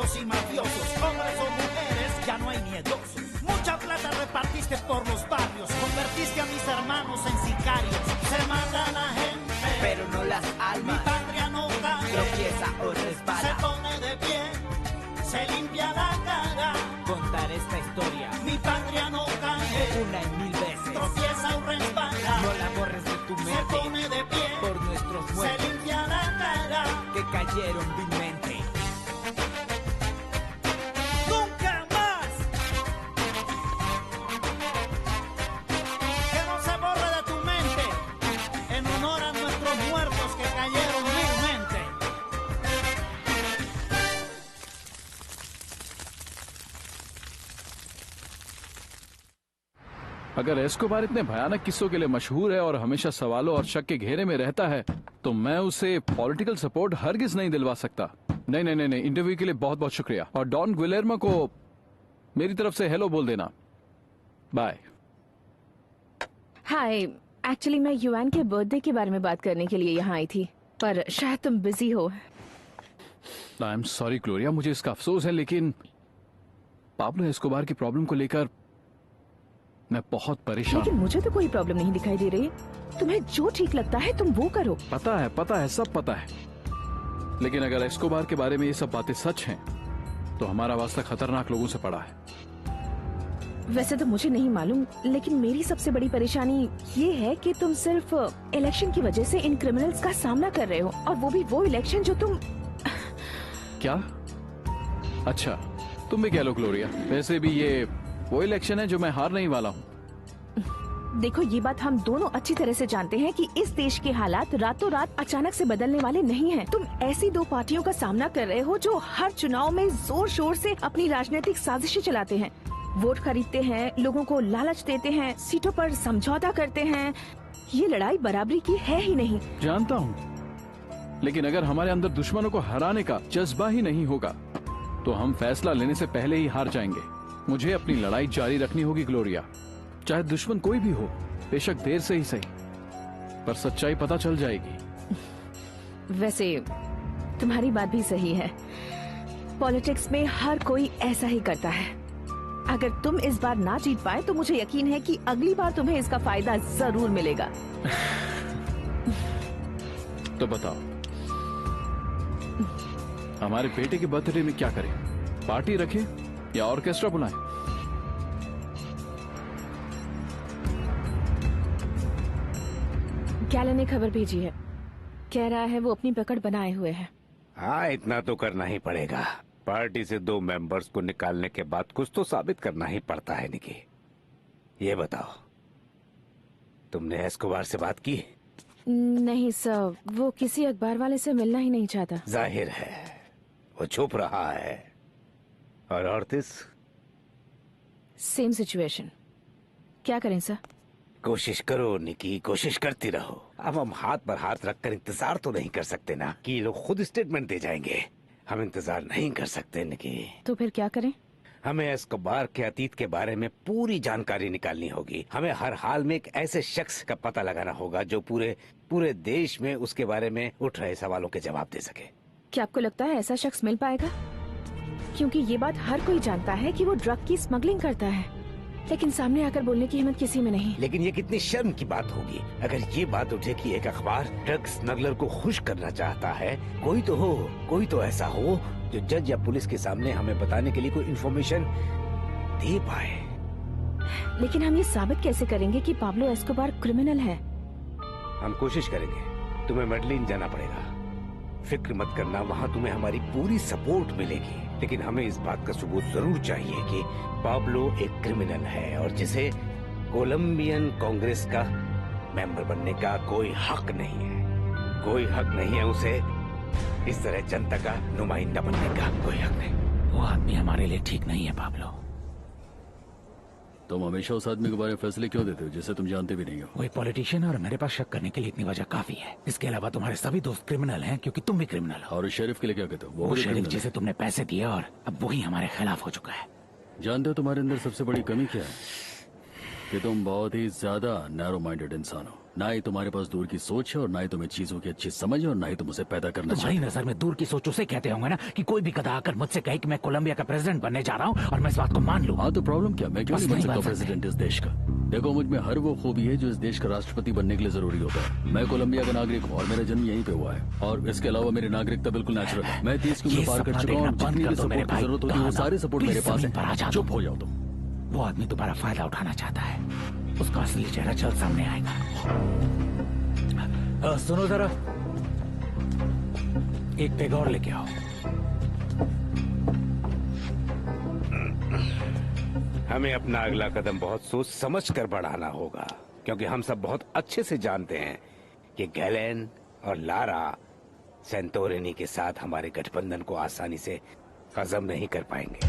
narcos y mafiosos, hombres o mujeres, ya no hay miedosos. Mucha plata repartiste por los barrios, convertiste a mis hermanos en sicarios. Se mata a la gente, pero no las almas. Mi patria no cae, tropieza o resbala. Se pone de pie, se limpia la cara. Contar esta historia, mi patria no cae, una y mil veces. Tropieza o resbala, no la borres de tu mente. Se pone de pie, por nuestros muertos. Se limpia la cara, que cayeron vilmente. ¡Nunca más! Que no se borre de tu mente, en honor a nuestros muertos que cayeron vilmente. अगर Escobar इतने भयानक किस्सों के लिए मशहूर है और हमेशा सवालों और शक के घेरे में रहता है तो मैं उसे पॉलिटिकल सपोर्ट हरगिज नहीं दिलवा सकता। नहीं नहीं नहीं नहीं, इंटरव्यू के लिए बहुत बहुत शुक्रिया और डॉन ग्विलेर्मो को मेरी तरफ से हेलो बोल देना। बाय। हाय, एक्चुअली मैं युआन के बर्थडे के बारे में बात करने के लिए यहाँ आई थी, पर शायद तुम बिजी हो। आई एम सॉरी ग्लोरिया, मुझे इसका अफसोस है, लेकिन पाब्लो एस्कोबार की प्रॉब्लम को लेकर मैं बहुत परेशान। लेकिन मुझे तो कोई प्रॉब्लम नहीं दिखाई दे रही। तुम्हें जो ठीक लगता है तुम वो करो। पता है, सब पता है, लेकिन अगर एस्कोबार के बारे में ये सब बातें सच हैं, तो हमारा वास्ता खतरनाक लोगों से पड़ा है। वैसे तो मुझे नहीं मालूम, लेकिन मेरी सबसे बड़ी परेशानी ये है कि तुम सिर्फ इलेक्शन की वजह से इन क्रिमिनल्स का सामना कर रहे हो, और वो भी वो इलेक्शन जो तुम। क्या? अच्छा, तुम भी कह लो ग्लोरिया, वैसे भी ये वो इलेक्शन है जो मैं हारने ही वाला हूँ। देखो, ये बात हम दोनों अच्छी तरह से जानते हैं कि इस देश के हालात रातों रात अचानक से बदलने वाले नहीं हैं। तुम ऐसी दो पार्टियों का सामना कर रहे हो जो हर चुनाव में जोर शोर से अपनी राजनीतिक साजिशें चलाते हैं, वोट खरीदते हैं, लोगों को लालच देते हैं, सीटों पर समझौता करते हैं। ये लड़ाई बराबरी की है ही नहीं। जानता हूँ, लेकिन अगर हमारे अंदर दुश्मनों को हराने का जज्बा ही नहीं होगा तो हम फैसला लेने से पहले ही हार जाएंगे। मुझे अपनी लड़ाई जारी रखनी होगी ग्लोरिया, चाहे दुश्मन कोई भी हो, बेशक देर से ही सही, पर सच्चाई पता चल जाएगी। वैसे तुम्हारी बात भी सही है, पॉलिटिक्स में हर कोई ऐसा ही करता है। अगर तुम इस बार ना जीत पाए तो मुझे यकीन है कि अगली बार तुम्हें इसका फायदा जरूर मिलेगा। तो बताओ, हमारे बेटे के बर्थडे में क्या करें? पार्टी रखें या ऑर्केस्ट्रा बुलाएं? गैलन ने खबर भेजी है, कह रहा है वो अपनी पकड़ बनाए हुए है। हाँ, इतना तो करना ही पड़ेगा। पार्टी से 2 मेंबर्स को निकालने के बाद कुछ तो साबित करना ही पड़ता है। निकी, ये बताओ, तुमने एस्कोबार से बात की? नहीं सर, वो किसी अखबार वाले से मिलना ही नहीं चाहता। जाहिर है वो छुप रहा है। और ऑर्टिस? Same situation. क्या करें सर? कोशिश करो निकी, कोशिश करती रहो। अब हम हाथ पर हाथ रखकर इंतजार तो नहीं कर सकते ना कि ये लोग खुद स्टेटमेंट दे जाएंगे। हम इंतजार नहीं कर सकते निकी। तो फिर क्या करें? हमें एस्कोबार के अतीत के बारे में पूरी जानकारी निकालनी होगी। हमें हर हाल में एक ऐसे शख्स का पता लगाना होगा जो पूरे देश में उसके बारे में उठ रहे सवालों के जवाब दे सके। क्या आपको लगता है ऐसा शख्स मिल पाएगा? क्योंकि ये बात हर कोई जानता है कि वो ड्रग की स्मगलिंग करता है, लेकिन सामने आकर बोलने की हिम्मत किसी में नहीं। लेकिन ये कितनी शर्म की बात होगी अगर ये बात उठे कि एक अखबार ड्रग स्मगलर को खुश करना चाहता है। कोई तो ऐसा हो जो जज या पुलिस के सामने हमें बताने के लिए कोई इन्फॉर्मेशन दे पाए। लेकिन हम ये साबित कैसे करेंगे कि पाब्लो एस्कोबार क्रिमिनल है? हम कोशिश करेंगे। तुम्हें मेडलिन जाना पड़ेगा। फिक्र मत करना, वहाँ तुम्हें हमारी पूरी सपोर्ट मिलेगी। लेकिन हमें इस बात का सबूत जरूर चाहिए कि पाब्लो एक क्रिमिनल है और जिसे कोलंबियन कांग्रेस का मेंबर बनने का कोई हक नहीं है। कोई हक नहीं है उसे इस तरह जनता का नुमाइंदा बनने का, कोई हक नहीं। वो आदमी हमारे लिए ठीक नहीं है पाब्लो। तुम हमेशा उस आदमी के बारे में फैसले क्यों देते हो जिसे तुम जानते भी नहीं हो? वो एक पॉलिटिशियन है और मेरे पास शक करने के लिए इतनी वजह काफी है। इसके अलावा तुम्हारे सभी दोस्त क्रिमिनल हैं क्योंकि तुम भी क्रिमिनल हो। और उस शेरिफ के लिए क्या कहते हो? वो शेरिफ जिसे तुमने पैसे दिए और अब वही हमारे खिलाफ हो चुका है। जानते हो तुम्हारे अंदर सबसे बड़ी कमी क्या है? कि तुम बहुत ही ज्यादा नैरो माइंडेड इंसान हो। ना ही तुम्हारे पास दूर की सोच है और ना ही तुम्हें चीजों की अच्छी समझ है और ना ही तुम उसे पैदा करना तुम्हारी चाहते। नजर में दूर की सोच उसे कहते होंगे ना कि कोई भी गधा आकर मुझसे कहे कि मैं कोलंबिया का प्रेसिडेंट बनने जा रहा हूँ और मैं इस बात को मान लूँ। हाँ तो प्रॉब्लम क्या, मैं क्यों बस नहीं बन नहीं सकता बन सकते। प्रेसिडेंट इस देश का। देखो मुझ में हर वो खूबी है जो इस देश का राष्ट्रपति बनने के लिए जरूरी होता है। मैं कोलंबिया का नागरिक हूँ और मेरा जन्म यहीं पे हुआ है और इसके अलावा मेरी नागरिकता बिल्कुल नेचुरल है। मैं 30 की उम्र ये पार कर सपना चुका हूँ और देखना जितनी बंद भी कर दो मेरे सपोर्ट की भाई। जरूरत होती है वो सारे सपोर्ट प्लीज मेरे पास जमीन पर आ है। जाओ। चुप हो जाओ तुम। वो आदमी तुम्हारा फायदा उठाना चाहता है, उसका असली चेहरा जल्द सामने आएगा। सुनो जरा, एक पेग और लेके आओ। हमें अपना अगला कदम बहुत सोच समझ कर बढ़ाना होगा, क्योंकि हम सब बहुत अच्छे से जानते हैं कि गैलेन और लारा सेंटोरिनी के साथ हमारे गठबंधन को आसानी से हजम नहीं कर पाएंगे।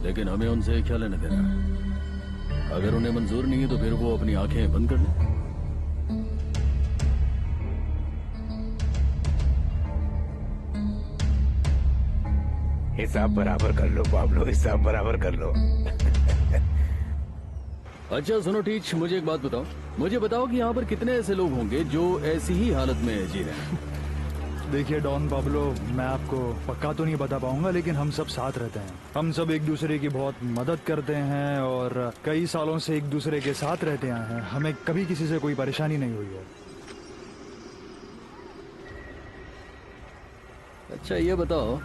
लेकिन हमें उनसे क्या लेना देना है? अगर उन्हें मंजूर नहीं है तो फिर वो अपनी आंखें बंद कर लें। हिसाब बराबर कर लो पाब्लो, हिसाब बराबर कर लो। अच्छा सुनो टीच, मुझे एक बात बताओ। मुझे बताओ कि यहाँ पर कितने ऐसे लोग होंगे जो ऐसी ही हालत में जी रहे हैं। देखिए डॉन पाब्लो, मैं आपको पक्का तो नहीं बता पाऊंगा, लेकिन हम सब साथ रहते हैं। हम सब एक दूसरे की बहुत मदद करते हैं और कई सालों से एक दूसरे के साथ रहते आए हैं। हमें कभी किसी से कोई परेशानी नहीं हुई है। अच्छा ये बताओ,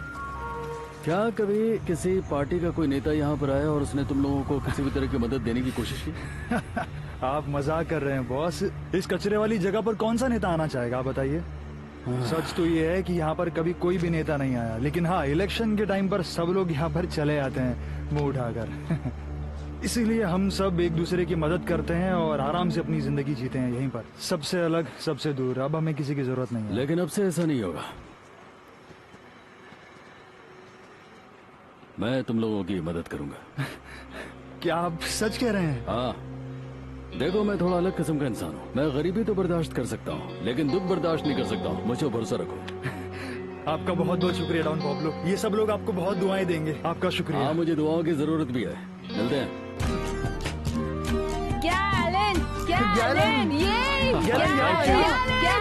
क्या कभी किसी पार्टी का कोई नेता यहाँ पर आया और उसने तुम लोगों को किसी भी तरह की मदद देने की कोशिश की? आप मजाक कर रहे हैं बॉस। इस कचरे वाली जगह पर कौन सा नेता आना चाहेगा, आप बताइए। सच तो ये है कि यहाँ पर कभी कोई भी नेता नहीं आया, लेकिन हाँ इलेक्शन के टाइम पर सब लोग यहाँ पर चले आते हैं मुंह उठाकर। इसीलिए हम सब एक दूसरे की मदद करते हैं और आराम से अपनी जिंदगी जीते हैं यहीं पर, सबसे अलग, सबसे दूर। अब हमें किसी की जरूरत नहीं है। लेकिन अब से ऐसा नहीं होगा। मैं तुम लोगों की मदद करूंगा। क्या आप सच कह रहे हैं? हाँ देखो, मैं थोड़ा अलग किस्म का इंसान हूँ। मैं गरीबी तो बर्दाश्त कर सकता हूँ लेकिन दुख बर्दाश्त नहीं कर सकता हूँ। मुझे भरोसा रखो। आपका बहुत बहुत शुक्रिया डॉन पाब्लो। ये सब लोग आपको बहुत दुआएं देंगे। आपका शुक्रिया। हाँ मुझे दुआओं की जरूरत भी है। मिलते हैं। गैलन, गैलन, ये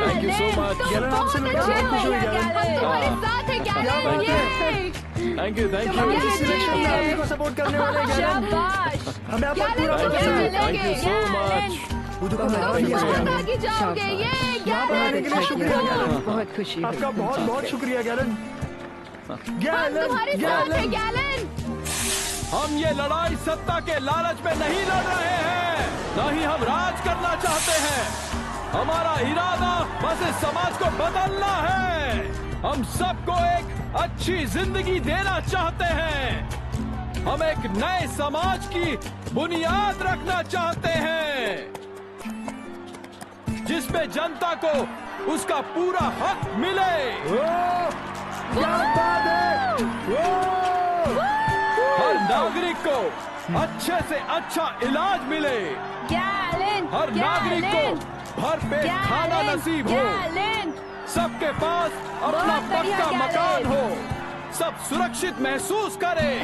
Thank you so much. Gallon, आपसे मिलकर बहुत खुश हुई गैलन। तुम्हारे साथ है गैलन, ये थैंक यू हम इस इलेक्शन में आप ही को सपोर्ट करने वाले हैं गैलन। शाबाश। हमें आप पर पूरा गैलन, भरोसा है। Thank you so much. बहुत आगे जाओगे, ये यहाँ पर आने के लिए शुक्रिया गैलन। बहुत खुशी हुई। आपका बहुत बहुत शुक्रिया गैलन। तुम्हारे साथ है गैलन। हम ये लड़ाई सत्ता के लालच में नहीं लड़ रहे हैं, ना ही हम राज करना चाहते हैं। हमारा इरादा बस इस समाज को बदलना है। हम सबको एक अच्छी जिंदगी देना चाहते हैं। हम एक नए समाज की बुनियाद रखना चाहते हैं जिसमें जनता को उसका पूरा हक मिले। हर नागरिक को अच्छे से अच्छा इलाज मिले। हर नागरिक को भरपेट खाना नसीब हो। सबके पास अपना पक्का मकान हो। सब सुरक्षित महसूस करें।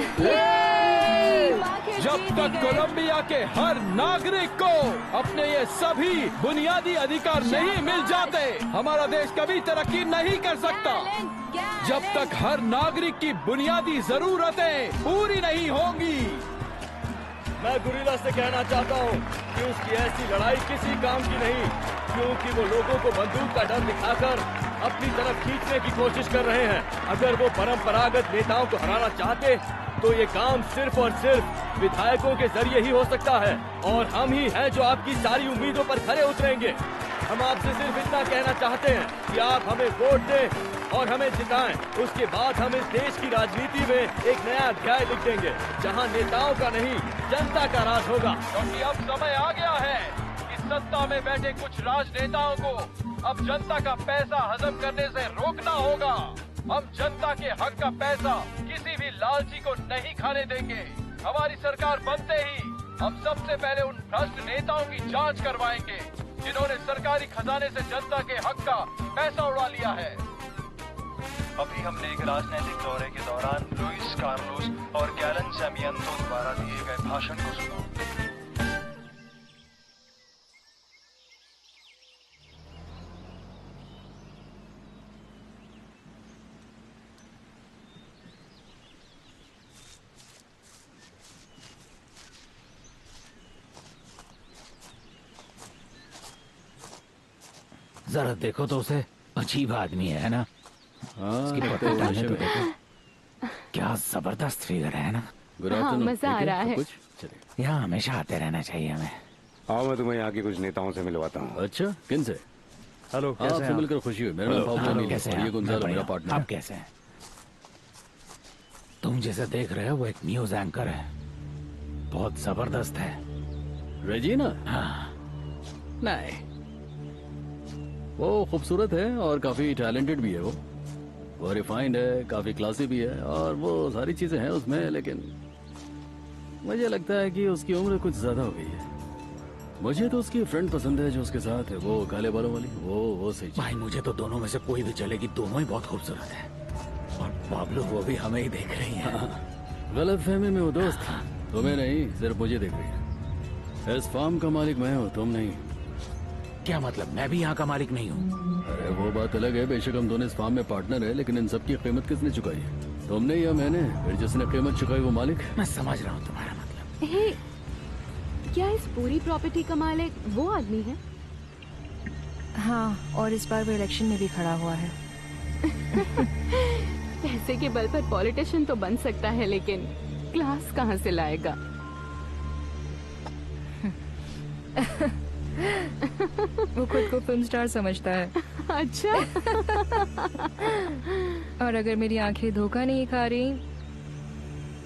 जब तक कोलंबिया के हर नागरिक को अपने ये सभी बुनियादी अधिकार नहीं मिल जाते, हमारा देश कभी तरक्की नहीं कर सकता। जब तक हर नागरिक की बुनियादी जरूरतें पूरी नहीं होंगी। मैं गुरिल्ला से कहना चाहता हूँ कि उसकी ऐसी लड़ाई किसी काम की नहीं, क्योंकि वो लोगों को बंदूक का डर दिखाकर अपनी तरफ खींचने की कोशिश कर रहे हैं। अगर वो परंपरागत नेताओं को हराना चाहते तो ये काम सिर्फ और सिर्फ विधायकों के जरिए ही हो सकता है, और हम ही हैं जो आपकी सारी उम्मीदों पर खरे उतरेंगे। हम आपसे सिर्फ इतना कहना चाहते हैं कि आप हमें वोट दें और हमें जिताएं। उसके बाद हम इस देश की राजनीति में एक नया अध्याय लिख देंगे, जहां नेताओं का नहीं जनता का राज होगा। क्योंकि अब समय आ गया है कि सत्ता में बैठे कुछ राजनेताओं को अब जनता का पैसा हजम करने से रोकना होगा। हम जनता के हक का पैसा किसी भी लालची को नहीं खाने देंगे। हमारी सरकार बनते ही हम सबसे पहले उन भ्रष्ट नेताओं की जांच करवाएंगे जिन्होंने सरकारी खजाने से जनता के हक का पैसा उड़ा लिया है। अभी हमने एक राजनीतिक दौरे के दौरान लुइस कार्लोस और गैलन सैमियंतो द्वारा दिए गए भाषण को सुना। जरा देखो तो उसे, अजीब आदमी है ना। हाँ उसकी तो पकड़ डालने नशे तो में देखो, क्या जबरदस्त फिगर है ना। Good हाँ, afternoon, मजा आ ठीक रहा है। कुछ चलिए। यहाँ हमेशा आते रहना चाहिए हमें। आओ मैं तुम्हें यहाँ की कुछ नेताओं से मिलवाता हूँ। अच्छा, किन से? हेलो, कैसे आपसे हैं आप? मिलकर खुशी हुई। मेरा नाम पाब्लो हेलो, नहीं कैसे है हैं और ये आप? गुंजालो मैं मेरा बढ़िया। पार्टनर आप है। कैसे हैं? तुम जैसे देख रहे हो वो एक न्यूज एंकर है, बहुत जबरदस्त है। रेजिना? हाँ, नहीं, वो खूबसूरत है और काफी टैलेंटेड भी है। वो रिफाइंड है, काफी क्लासी भी है और वो सारी चीजें हैं उसमें, लेकिन मुझे लगता है कि उसकी उम्र कुछ ज्यादा हो गई है। मुझे तो उसकी फ्रेंड पसंद है जो उसके साथ है, वो काले बालों वाली, वो सही चीज। भाई मुझे तो दोनों में से कोई भी चलेगी, दोनों ही बहुत खूबसूरत है। और पाब्लो वो भी हमें ही देख रही है। गलत फहमी में वो दोस्त, तुम्हें नहीं सिर्फ मुझे देख रही है। इस फार्म का मालिक मैं हूँ, तुम नहीं। क्या मतलब, मैं भी यहाँ का मालिक नहीं हूँ? अरे वो बात अलग है, बेशक हम दोनों इस फार्म में पार्टनर है, लेकिन इन सब की कीमत किसने चुकाई है? तुमने या मैंने? फिर जिसने कीमत चुकाई वो मालिक। मैं समझ रहा हूँ तुम्हारा मतलब। हे, क्या इस पूरी प्रॉपर्टी का मालिक वो आदमी है? हाँ, और इस बार वो इलेक्शन में भी खड़ा हुआ है। पैसे के बल पर पॉलिटिशियन तो बन सकता है, लेकिन क्लास कहाँ से लाएगा? वो खुद को फिल्म स्टार समझता है। अच्छा। और अगर मेरी आंखें धोखा नहीं खा रही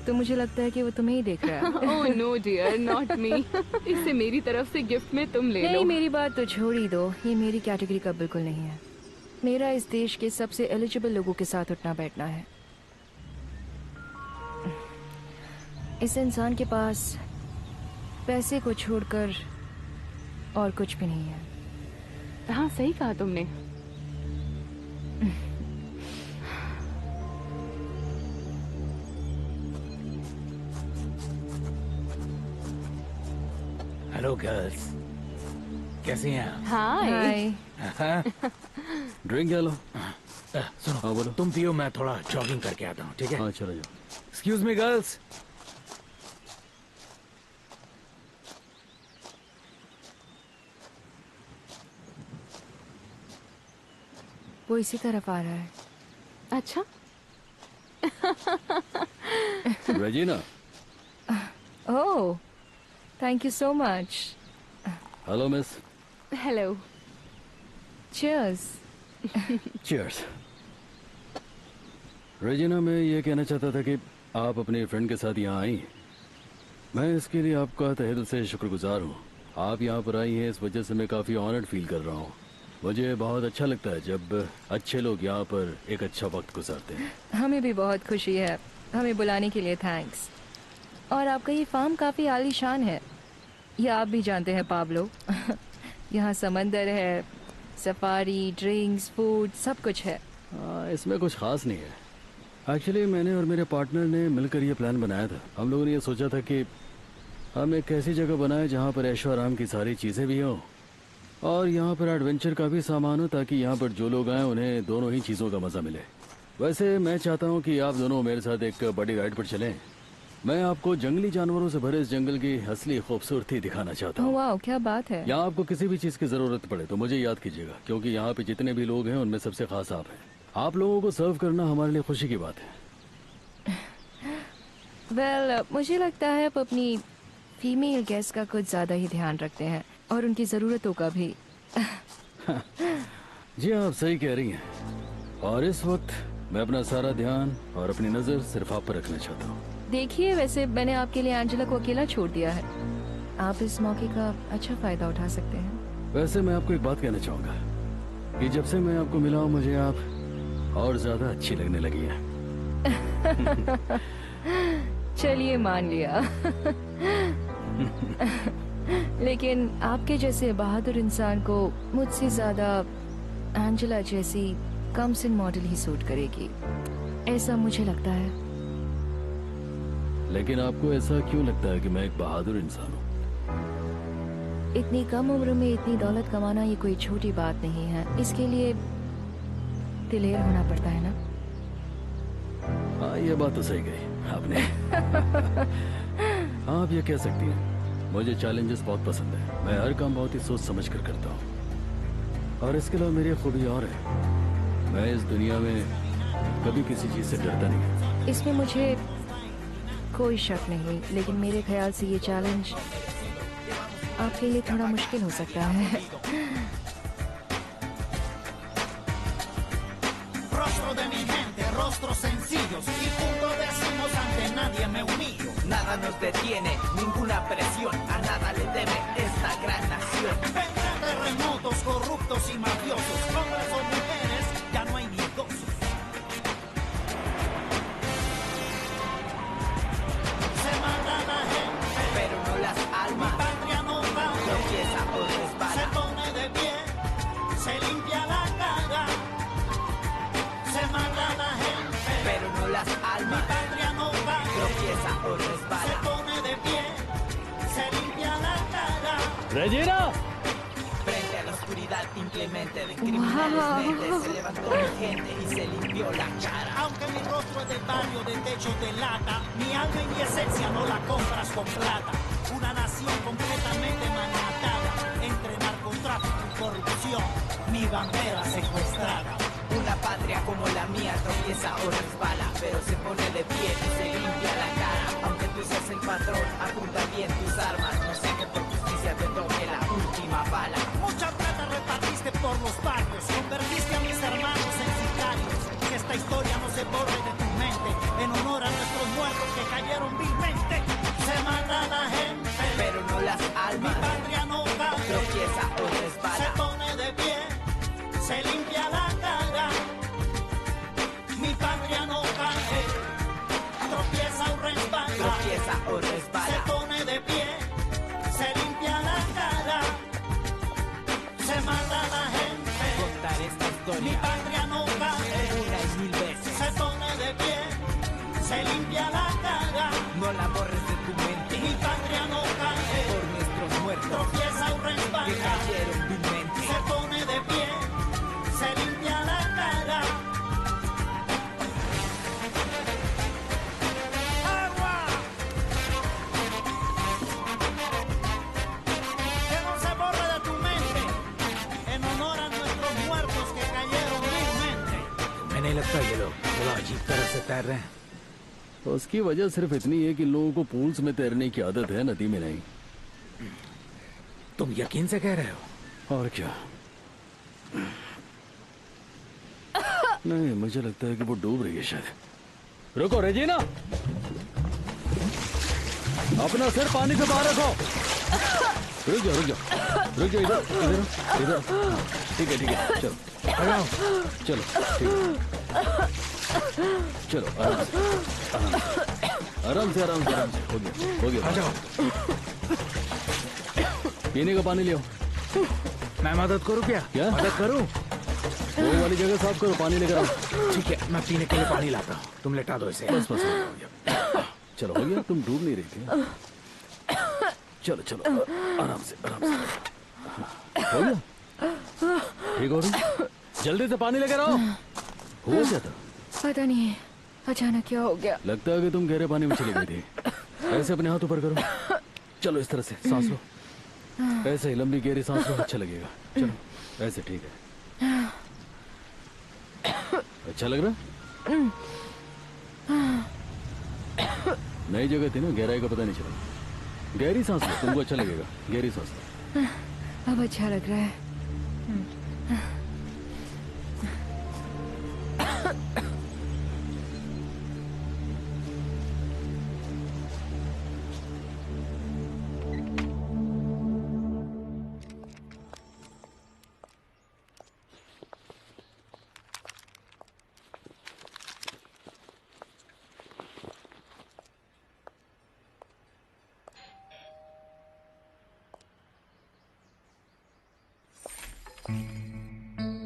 तो मुझे लगता है कि वो तुम्हें ही देख रहा है। Oh no dear, not me. इसे मेरी तरफ से गिफ्ट में तुम ले लो। नहीं, मेरी बात तो छोड़ ही दो, ये मेरी कैटेगरी का बिल्कुल नहीं है। मेरा इस देश के सबसे एलिजिबल लोगों के साथ उठना बैठना है। इस इंसान के पास पैसे को छोड़कर और कुछ भी नहीं है। हाँ, सही कहा तुमने। हेलो गर्ल्स, कैसी हैं आप? हाय। हाय। ड्रिंक क्या लो? सुनो, हाँ बोलो। तुम पियो, मैं थोड़ा जॉगिंग करके आता हूँ, ठीक है? हाँ चलो जाओ। Excuse me girls. वो इसी तरफ आ रहा है। अच्छा। Regina. Oh, thank you so much. Hello miss. Hello. Cheers. Cheers. Regina, मैं ये कहना चाहता था कि आप अपनी फ्रेंड के साथ यहाँ आई। मैं इसके लिए आपका तहे दिल से शुक्रगुजार हूँ। आप यहाँ पर आई हैं, इस वजह से मैं काफ़ी ऑनर्ड फील कर रहा हूँ। मुझे बहुत अच्छा लगता है जब अच्छे लोग यहाँ पर एक अच्छा वक्त गुजारते हैं। हमें भी बहुत खुशी है, हमें बुलाने के लिए थैंक्स। और आपका ये फार्म काफ़ी आलीशान है, ये आप भी जानते हैं पाब्लो। यहाँ समंदर है, सफारी, ड्रिंक्स, फूड, सब कुछ है। इसमें कुछ खास नहीं है। एक्चुअली मैंने और मेरे पार्टनर ने मिलकर ये प्लान बनाया था। हम लोगों ने ये सोचा था कि हम एक ऐसी जगह बनाए जहाँ पर ऐशो आराम की सारी चीज़ें भी हों और यहाँ पर एडवेंचर का भी सामान हो, ताकि यहाँ पर जो लोग आए उन्हें दोनों ही चीज़ों का मज़ा मिले। वैसे मैं चाहता हूँ कि आप दोनों मेरे साथ एक बड़ी राइड पर चलें। मैं आपको जंगली जानवरों से भरे इस जंगल की असली खूबसूरती दिखाना चाहता हूँ। वाह, क्या बात है। यहाँ आपको किसी भी चीज़ की ज़रूरत पड़े तो मुझे याद कीजिएगा, क्योंकि यहाँ पे जितने भी लोग हैं उनमें सबसे खास आप हैं। आप लोगों को सर्व करना हमारे लिए खुशी की बात है। वेल, मुझे लगता है आप अपनी फीमेल गेस्ट का कुछ ज़्यादा ही ध्यान रखते हैं और उनकी ज़रूरतों का भी। जी आप सही कह रही हैं। और इस वक्त मैं अपना सारा ध्यान और अपनी नज़र सिर्फ आप पर रखना चाहता हूँ। देखिए, वैसे मैंने आपके लिए एंजेला को अकेला छोड़ दिया है। आप इस मौके का अच्छा फायदा उठा सकते हैं। वैसे मैं आपको एक बात कहना चाहूँगा कि जब से मैं आपको मिला हूँ मुझे आप और ज़्यादा अच्छी लगने लगी हैं। चलिए, मान लिया। लेकिन आपके जैसे बहादुर इंसान को मुझसे ज्यादा एंजेला जैसी कम सिन मॉडल ही सूट करेगी, ऐसा मुझे लगता है। लेकिन आपको ऐसा क्यों लगता है कि मैं एक बहादुर इंसान हूँ? इतनी कम उम्र में इतनी दौलत कमाना ये कोई छोटी बात नहीं है, इसके लिए दिलेर होना पड़ता है ना। हाँ, ये बात तो सही कही आपने। हाँ, आप ये कह सकती हैं। मुझे चैलेंजेस बहुत पसंद है। मैं हर काम बहुत ही सोच समझ कर करता हूँ, और इसके अलावा मेरी खूबी और है, मैं इस दुनिया में कभी किसी चीज से डरता नहीं। इसमें मुझे कोई शक नहीं, लेकिन मेरे ख्याल से ये चैलेंज आपके लिए थोड़ा मुश्किल हो सकता है। Rostro de mi gente, rostros sencillos y punto decimos ante nadie me humillo. Nada nos detiene, ninguna presión, a nada le teme esta gran nación. Vendrán terremotos corruptos y mafiosos, hombres o mujeres, ya no hay miedosos. Se mata la gente, pero no las almas. Mi patria no va, tropieza o resbala. Se pone de pie, se limpia la cara. Se mata la gente, pero no las almas. Mi patria no va, tropieza o resbala. Se pone de pie, se limpia la cara. Regina! Frente a la oscuridad inclemente de criminales mentes, se levantó mi gente y se limpió la cara. Aunque mi rostro es de barrio de techo de lata, mi alma y mi esencia no la compras con plata. Una nación completamente maniatada entre narcotráfico y corrupción, mi bandera secuestrada. Una patria como la mía tropieza o resbala, pero se pone de pie y se limpia la cara. Aunque tú seas el patrón, apunta bien tus armas, no sé que por justicia te toque la última bala. Mucha plata repartiste por los barrios, convertiste a mis hermanos en sicarios. Que esta historia no se borre de tu mente, en honor a nuestros muertos que cayeron vilmente. Se mata la gente, pero no las almas. Mi patria no cae, tropieza o resbala. Se pone de pie, se limpia la cara. Mi patria no cae, tropieza o resbala. Tropieza o resbala. Se pone de pie, se limpia la cara. Se mata la gente. Contar esta historia. Mi patria no cae. Una y mil veces. Se pone de pie, se limpia la cara. No la borres de tu mente. Mi patria no cae. Por nuestros muertos. Tropieza o resbala. Que cayeron vilmente. Se pone de pie, se limpia la cara. ¡Agua! Que no se borre de tu mente, en honor a nuestros muertos que cayeron vilmente. तुम्हें नहीं लगता ये लोग थोड़ा अजीब तरह से तैर रहे हैं? उसकी वजह सिर्फ इतनी है कि लोगों को पूल्स में तैरने की आदत है, नदी में नहीं। तुम यकीन से कह रहे हो? और क्या? नहीं, मुझे लगता है कि वो डूब रही है शायद। रुको रेजिना, अपना सिर पानी से बाहर रखो। रुक जाओ, रुक जाओ, रुक जाओ, इधर इधर इधर। ठीक है, चलो चलो, ठीक है, चलो आराम से आराम से हो गया। आ जाओ। पीने का पानी ले आओ। मैं मदद करूं क्या? मदद करूं? वो वाली जगह साफ करो, पानी लेकर आओ। ठीक है, मैं पीने के लिए पानी लाता हूँ। तुम लेटा दो इसे। बस हो गया। चलो हो गया, तुम डूब नहीं रही थी। चलो आराम से हो गया। ठीक हो रही? जल्दी से पानी लेकर आओ। हुआ क्या था? पता नहीं, अचानक क्या हो गया। लगता है कि तुम गहरे पानी में चली गई थी। ऐसे अपने हाथ ऊपर करो। चलो इस तरह से सांस लो, ऐसे ही लंबी गहरी सांस लो, अच्छा लगेगा। चलो ऐसे, ठीक है। अच्छा लग रहा? नई जगह थी ना, गहराई का पता नहीं चला। गहरी सांस लो, तुमको अच्छा लगेगा। गहरी सांस लो। अब अच्छा लग रहा है।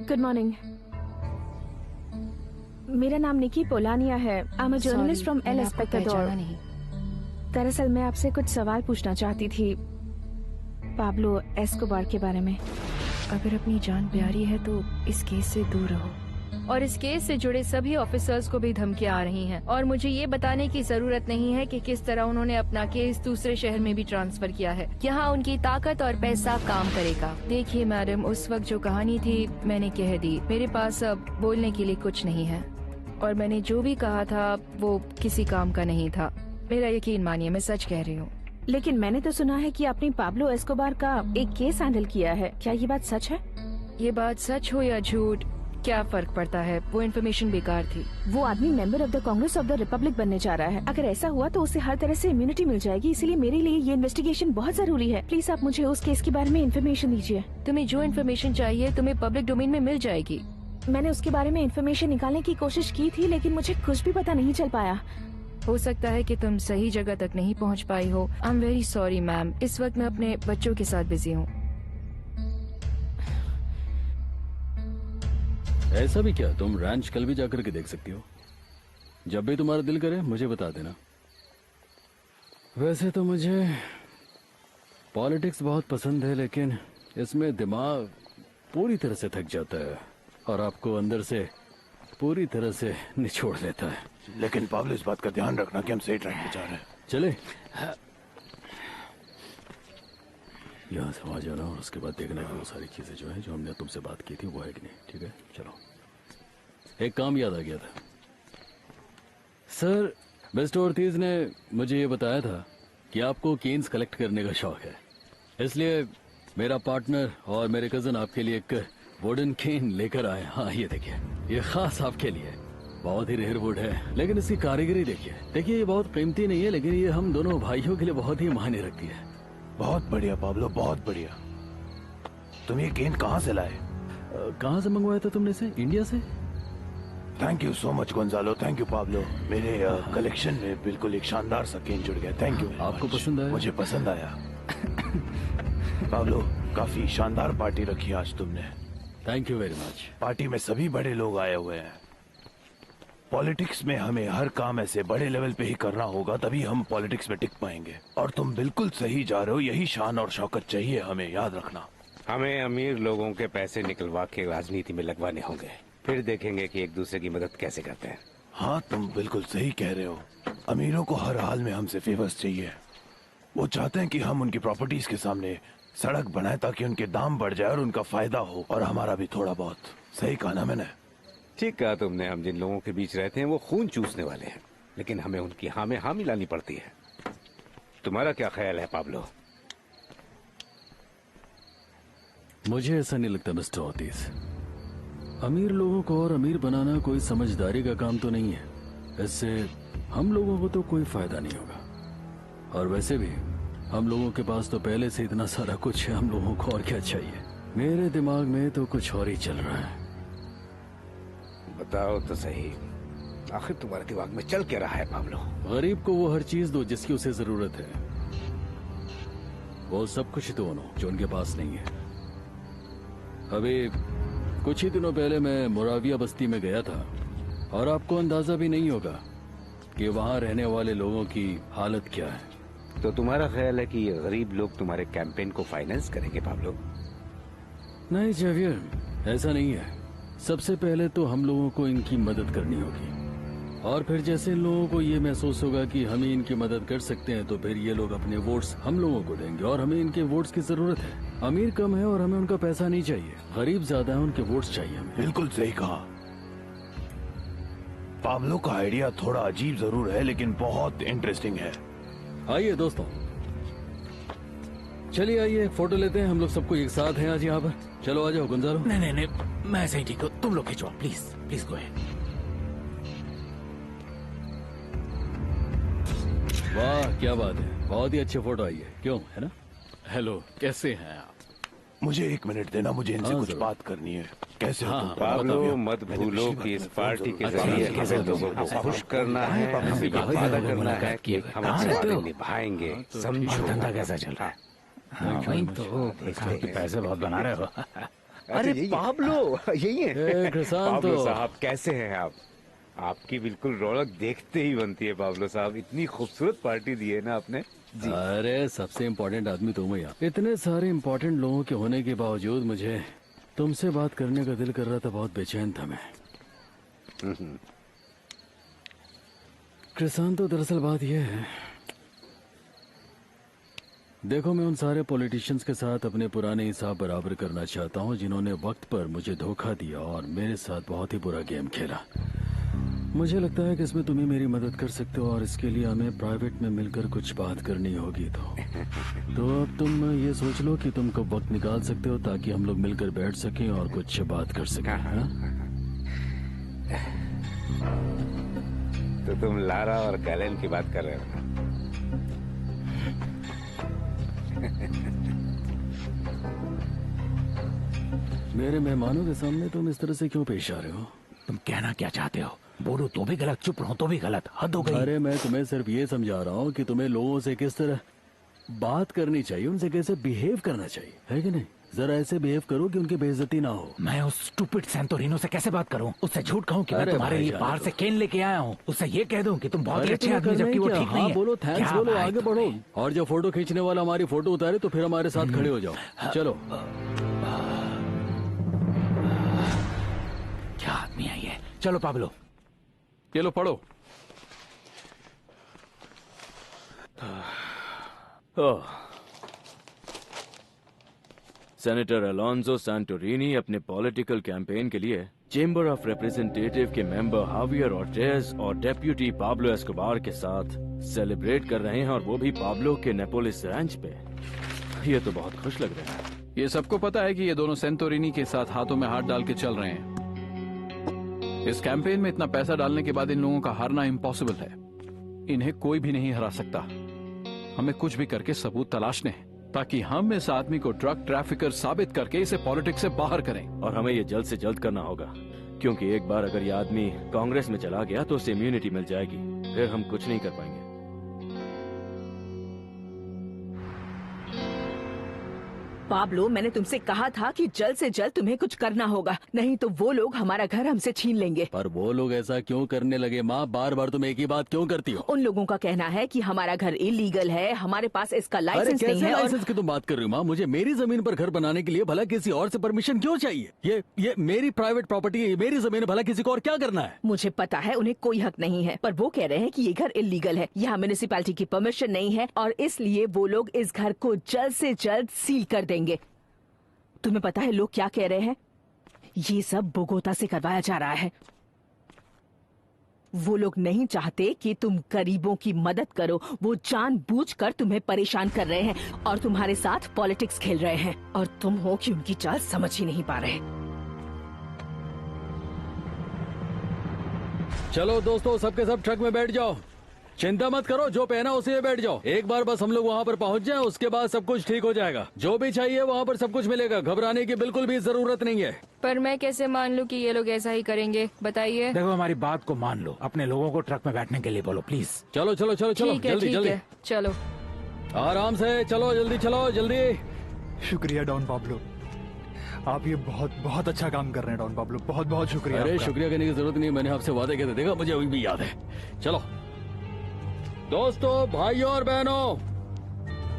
Good morning. मेरा नाम निकी पोलानिया है। I am a journalist from El Espectador. नहीं। दरअसल मैं आपसे कुछ सवाल पूछना चाहती थी पाब्लो एस्कोबार के बारे में। अगर अपनी जान प्यारी है तो इस केस से दूर रहो। और इस केस से जुड़े सभी ऑफिसर्स को भी धमकियां आ रही हैं और मुझे ये बताने की जरूरत नहीं है कि किस तरह उन्होंने अपना केस दूसरे शहर में भी ट्रांसफर किया है। यहाँ उनकी ताकत और पैसा काम करेगा। देखिए मैडम, उस वक्त जो कहानी थी मैंने कह दी। मेरे पास अब बोलने के लिए कुछ नहीं है और मैंने जो भी कहा था वो किसी काम का नहीं था। मेरा यकीन मानिए, मैं सच कह रही हूँ। लेकिन मैंने तो सुना है कि आपने पाब्लो एस्कोबार का एक केस हैंडल किया है। क्या ये बात सच है? ये बात सच हो या झूठ क्या फर्क पड़ता है, वो इन्फॉर्मेशन बेकार थी। वो आदमी member of the Congress of the Republic बनने जा रहा है। अगर ऐसा हुआ तो उसे हर तरह से इम्यूनिटी मिल जाएगी, इसीलिए मेरे लिए ये इन्वेस्टिगेशन बहुत जरूरी है। प्लीज आप मुझे उस केस के बारे में इन्फॉर्मेशन दीजिए। तुम्हें जो इन्फॉर्मेशन चाहिए तुम्हें पब्लिक डोमेन में मिल जाएगी। मैंने उसके बारे में इन्फॉर्मेशन निकालने की कोशिश की थी लेकिन मुझे कुछ भी पता नहीं चल पाया। हो सकता है कि तुम सही जगह तक नहीं पहुंच पाई हो। I am very sorry ma'am, इस वक्त मैं अपने बच्चों के साथ बिजी हूँ। ऐसा भी क्या, तुम रैंच कल भी जाकर के देख सकती हो। जब भी तुम्हारा दिल करे मुझे बता देना। वैसे तो मुझे पॉलिटिक्स बहुत पसंद है लेकिन इसमें दिमाग पूरी तरह से थक जाता है और आपको अंदर से पूरी तरह से निचोड़ लेता है। लेकिन पाब्लो, इस बात का ध्यान रखना कि हम सही ट्रैक पे जा रहे हैं। चले यहाँ से वहां जाना और उसके बाद देखना कि वो सारी चीजें जो है जो हमने तुमसे बात की थी वो है कि नहीं। ठीक है, चलो। एक काम याद आ गया था सर, मिस्टर ओर्टिज ने मुझे ये बताया था कि आपको केन्स कलेक्ट करने का शौक है, इसलिए मेरा पार्टनर और मेरे कजन आपके लिए एक वुडन केन लेकर आए। हाँ ये देखिए, ये खास आपके लिए। बहुत ही रेयर वुड है लेकिन इसकी कारीगरी देखिए। ये बहुत कीमती नहीं है लेकिन ये हम दोनों भाइयों के लिए बहुत ही मायने रखती है। बहुत बढ़िया पाब्लो, बहुत बढ़िया। तुम ये केन कहाँ से लाए? कहाँ से मंगवाया था तुमने इसे? इंडिया से। Thank you so much Gonzalo. Thank you Pablo. मेरे कलेक्शन में बिल्कुल एक शानदार सा केन जुड़ गया। Thank you. आपको पसंद आया? मुझे पसंद आया। पाब्लो, काफी शानदार पार्टी रखी आज तुमने। Thank you very much. Party में सभी बड़े लोग आए हुए हैं। पॉलिटिक्स में हमें हर काम ऐसे बड़े लेवल पे ही करना होगा, तभी हम पॉलिटिक्स में टिक पाएंगे। और तुम बिल्कुल सही जा रहे हो। यही शान और शौकत चाहिए हमें, याद रखना। हमें अमीर लोगों के पैसे निकलवा के राजनीति में लगवाने होंगे, फिर देखेंगे कि एक दूसरे की मदद कैसे करते हैं। हाँ, तुम बिल्कुल सही कह रहे हो। अमीरों को हर हाल में हमसे फेवर्स चाहिए। वो चाहते हैं कि हम उनकी प्रॉपर्टीज के सामने सड़क बनाए ताकि उनके दाम बढ़ जाए और उनका फायदा हो, और हमारा भी थोड़ा बहुत। सही कहा ना मैंने? ठीक कहा तुमने। हम जिन लोगों के बीच रहते हैं वो खून चूसने वाले हैं, लेकिन हमें उनकी हाँ में हाँ मिलानी पड़ती है। तुम्हारा क्या ख्याल है पाब्लो? मुझे ऐसा नहीं लगता मिस्टर ओर्टिज। अमीर लोगों को और अमीर बनाना कोई समझदारी का काम तो नहीं है। इससे हम लोगों को तो कोई फायदा नहीं होगा। और वैसे भी हम लोगों के पास तो पहले से इतना सारा कुछ है, हम लोगों को और क्या चाहिए? मेरे दिमाग में तो कुछ और ही चल रहा है। बताओ तो सही, आखिर तुम्हारे दिमाग में चल क्या रहा है पाब्लो? गरीब को वो हर चीज दो जिसकी उसे जरूरत है। वो सब कुछ दो जो उनके पास नहीं है। अभी कुछ ही दिनों पहले मैं मोराविया बस्ती में गया था और आपको अंदाजा भी नहीं होगा कि वहाँ रहने वाले लोगों की हालत क्या है। तो तुम्हारा ख्याल है कि ये गरीब लोग तुम्हारे कैंपेन को फाइनेंस करेंगे पाब्लो? नहीं जेवियर, ऐसा नहीं है। सबसे पहले तो हम लोगों को इनकी मदद करनी होगी और फिर जैसे इन लोगों को ये महसूस होगा कि हम ही इनकी मदद कर सकते हैं तो फिर ये लोग अपने वोट्स हम लोगों को देंगे। और हमें इनके वोट्स की जरूरत है। अमीर कम है और हमें उनका पैसा नहीं चाहिए, गरीब ज्यादा है, उनके वोट्स चाहिए हमें। बिल्कुल सही कहा। पाब्लो का आइडिया थोड़ा अजीब जरूर है लेकिन बहुत इंटरेस्टिंग है। आइए दोस्तों, चलिए आइए फोटो लेते हैं। हम लोग सबको एक साथ हैं आज यहाँ पर। चलो आ जाओ गुंजारो। नहीं, मैं ऐसे ही ठीक हूँ। तुम लोग खिंचो प्लीज, प्लीज गो अहेड। वाह क्या बात है, बहुत ही अच्छे फोटो आई है। क्यों, है ना? हेलो, कैसे हैं आप? मुझे 1 मिनट देना, मुझे इनसे कुछ बात करनी है। कैसे हो तुम? पाब्लो, मत भूलो कि इस पार्टी के जरिए हमें लोगों को खुश करना है, हमें वादा करना है कि हम अपने वादे निभाएंगे। समझो धंधा कैसा चल रहा है? वही तो पैसे बहुत बना रहे हो। अरे पाब्लो, यही है। क्रिसांतो पाब्लो साहब, कैसे हैं आप? आपकी बिल्कुल रौनक देखते ही बनती है पाब्लो साहब। इतनी खूबसूरत पार्टी दी है ना आपने जी। अरे सबसे इम्पोर्टेंट आदमी तुम हो यार। इतने सारे इम्पोर्टेंट लोगों के होने के बावजूद मुझे तुमसे बात करने का दिल कर रहा था। बहुत बेचैन था मैं। क्रिसांतो, दरअसल बात यह है, देखो मैं उन सारे पॉलिटिशियंस के साथ अपने पुराने हिसाब बराबर करना चाहता हूँ जिन्होंने वक्त पर मुझे धोखा दिया और मेरे साथ बहुत ही बुरा गेम खेला। मुझे लगता है कि इसमें तुम ही मेरी मदद कर सकते हो और इसके लिए हमें प्राइवेट में मिलकर कुछ बात करनी होगी। तो अब तुम ये सोच लो कि तुम कब वक्त निकाल सकते हो ताकि हम लोग मिलकर बैठ सकें और कुछ बात कर सकें। हाँ? तो तुम लारा और गैलन की बात कर रहे हो ना? मेरे मेहमानों के सामने तुम इस तरह से क्यों पेश आ रहे हो? तुम कहना क्या चाहते हो? बोलो तो भी गलत, चुप रहो तो भी गलत। हद हो गई। अरे मैं तुम्हें सिर्फ ये समझा रहा हूँ कि तुम्हें लोगों से किस तरह बात करनी चाहिए, उनसे कैसे बिहेव करना चाहिए, है कि नहीं? जरा ऐसे बिहेव करो कि उनकी बेइज्जती ना हो। मैं उस स्टूपिड सैंटोरिनो से कैसे बात करूं? उससे झूठ कहूं कि मैं तुम्हारे लिए बाहर से केन लेके आया हूं? उससे ये कह दूं कि तुम बहुत ही अच्छे आदमी जबकि वो ठीक नहीं है? बोलो थैंक्स, बोलो आगे बढ़ो। और जब फोटो खींचने वाला हमारी फोटो उतारे तो फिर हमारे साथ खड़े हो जाओ। चलो। क्या आदमी है ये? चलो पाब्लो, ये लो पढ़ो। सेनेटर अलोंजो सैंटोरिनी अपने पॉलिटिकल कैंपेन के लिए चेंबर ऑफ रिप्रेजेंटेटिव के मेंबर हावियर ऑर्टेज और डेप्यूटी पाब्लो एस्कोबार के साथ सेलिब्रेट कर रहे हैं, और वो भी पाब्लो के नेपोलिस रैंच पे। ये तो बहुत खुश लग रहा है। ये सबको पता है कि ये दोनों सेंटोरिनी के साथ हाथों में हाथ डाल के चल रहे हैं। इस कैंपेन में इतना पैसा डालने के बाद इन लोगों का हारना इम्पॉसिबल है। इन्हें कोई भी नहीं हरा सकता। हमें कुछ भी करके सबूत तलाशने हैं ताकि हम इस आदमी को ड्रग ट्रैफिकर साबित करके इसे पॉलिटिक्स से बाहर करें। और हमें ये जल्द से जल्द करना होगा, क्योंकि एक बार अगर ये आदमी कांग्रेस में चला गया तो उसे इम्यूनिटी मिल जाएगी, फिर हम कुछ नहीं कर पाएंगे। पाब्लो, मैंने तुमसे कहा था कि जल्द से जल्द तुम्हें कुछ करना होगा, नहीं तो वो लोग हमारा घर हमसे छीन लेंगे। पर वो लोग ऐसा क्यों करने लगे माँ? बार बार तुम एक ही बात क्यों करती हो? उन लोगों का कहना है कि हमारा घर इलीगल है, हमारे पास इसका लाइसेंस नहीं है। लाइसेंस की तुम बात कर रही हो माँ? मुझे मेरी जमीन पर घर बनाने के लिए भला किसी और से परमिशन क्यों चाहिए? ये मेरी प्राइवेट प्रॉपर्टी है, मेरी जमीन, भला किसी को और क्या करना है? मुझे पता है उन्हें कोई हक नहीं है, पर वो कह रहे हैं कि ये घर इलीगल है, यहाँ म्युनिसिपैलिटी की परमिशन नहीं है और इसलिए वो लोग इस घर को जल्द से जल्द सील कर देंगे। तुम्हें पता है लोग क्या कह रहे हैं? ये सब बोगोता से करवाया जा रहा है। वो लोग नहीं चाहते कि तुम गरीबों की मदद करो, वो जानबूझकर तुम्हें परेशान कर रहे हैं और तुम्हारे साथ पॉलिटिक्स खेल रहे हैं, और तुम हो कि उनकी चाल समझ ही नहीं पा रहे। चलो दोस्तों, सबके सब ट्रक में बैठ जाओ। चिंता मत करो, जो पहना उसी में बैठ जाओ। एक बार बस हम लोग वहाँ पर पहुँच जाएं, उसके बाद सब कुछ ठीक हो जाएगा। जो भी चाहिए वहाँ पर सब कुछ मिलेगा, घबराने की बिल्कुल भी जरूरत नहीं है। पर मैं कैसे मान लूं कि ये लोग ऐसा ही करेंगे? बताइए। देखो, हमारी बात को मान लो, अपने लोगों को ट्रक में बैठने के लिए बोलो प्लीज। चलो चलो चलो चलो, जल्दी जल्दी, चलो आराम से चलो, जल्दी चलो जल्दी। शुक्रिया डॉन पाब्लो, आप ये बहुत बहुत अच्छा काम कर रहे हैं डॉन पाब्लो, बहुत बहुत शुक्रिया। अरे शुक्रिया करने की जरूरत नहीं, मैंने आपसे वादे किए थे, देखा मुझे अभी भी याद है। चलो दोस्तों, भाइयों और बहनों,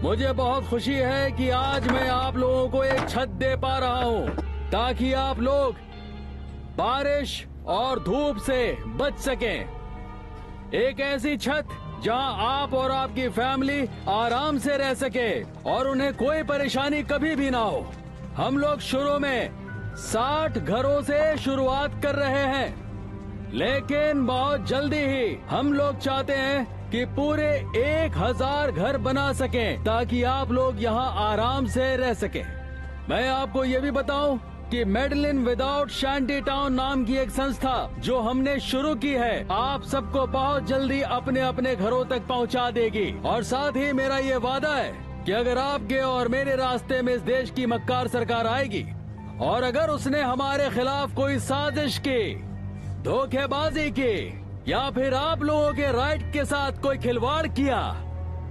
मुझे बहुत खुशी है कि आज मैं आप लोगों को एक छत दे पा रहा हूँ ताकि आप लोग बारिश और धूप से बच सकें। एक ऐसी छत जहां आप और आपकी फैमिली आराम से रह सके और उन्हें कोई परेशानी कभी भी ना हो। हम लोग शुरू में 60 घरों से शुरुआत कर रहे हैं, लेकिन बहुत जल्दी ही हम लोग चाहते हैं कि पूरे 1000 घर बना सकें ताकि आप लोग यहाँ आराम से रह सकें। मैं आपको ये भी बताऊं कि मेडलिन विदाउट शैंटी टाउन नाम की एक संस्था जो हमने शुरू की है, आप सबको बहुत जल्दी अपने अपने घरों तक पहुँचा देगी। और साथ ही मेरा ये वादा है कि अगर आपके और मेरे रास्ते में इस देश की मक्कार सरकार आएगी और अगर उसने हमारे खिलाफ कोई साजिश की, धोखेबाजी की या फिर आप लोगों के राइट के साथ कोई खिलवाड़ किया,